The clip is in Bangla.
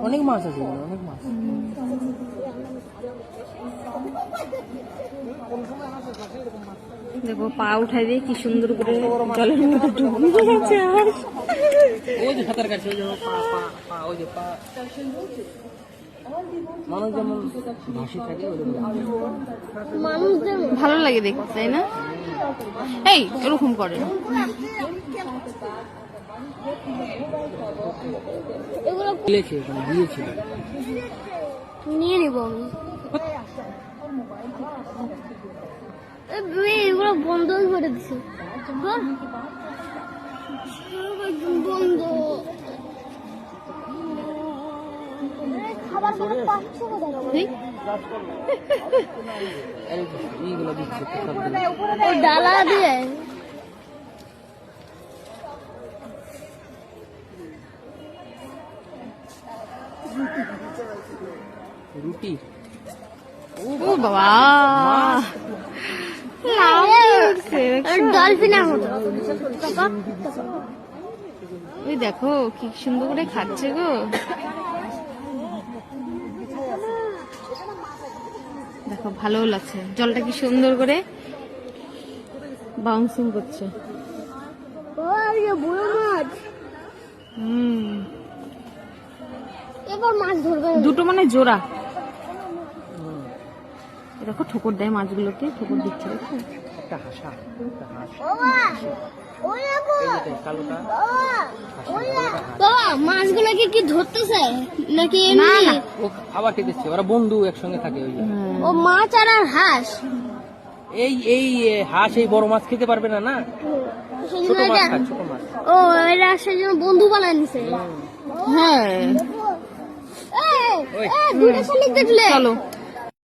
অনেক মাছ আছে, অনেক মাছ। দেখো পা উঠাই দিয়ে কি সুন্দর করে জলের মধ্যে ডুবিয়ে গেছে। ওই যে সাঁতার কাটছে, ওই যে পা পা পা, ওই যে পা। মানুষ যেমন ভাসি থাকে, ভালো লাগে দেখতে, তাই না? এই ওরকম করে দিয়েছিল, নিয়ে নিব আমি। এগুলো বন্ধ করে দিছে, বন্ধ। ডালা দিয়ে রুটি। ও বাবা, ডলফিনের মতো। ওই দেখো কি সুন্দর করে খাচ্ছে গো। দেখো ভালো লাগছে, জলটা কি সুন্দর করে বাউন্সিং করছে। এবার মাছ ধরবে, দুটো মানে জোড়া। দেখো ঠোকর দেয় মাছগুলোকে, ঠোকর দিচ্ছে। দেখো একটা হাসা, একটা হাঁস। মাছগুলোকে কি ধরতেছে নাকি? না না, ও আবার খেতেছে, ওরা বন্ধু একসঙ্গে থাকে। ওই ও মাছ আর হাঁস। এই এই হাঁস এই বড় মাছ খেতে পারবে না, না ছোট মাছ খায়, ছোট মাছ। ও এরা সেজন্য বন্ধু বানায় নিছে। হ্যাঁ, দুটো শালিক দেখলে। চলো।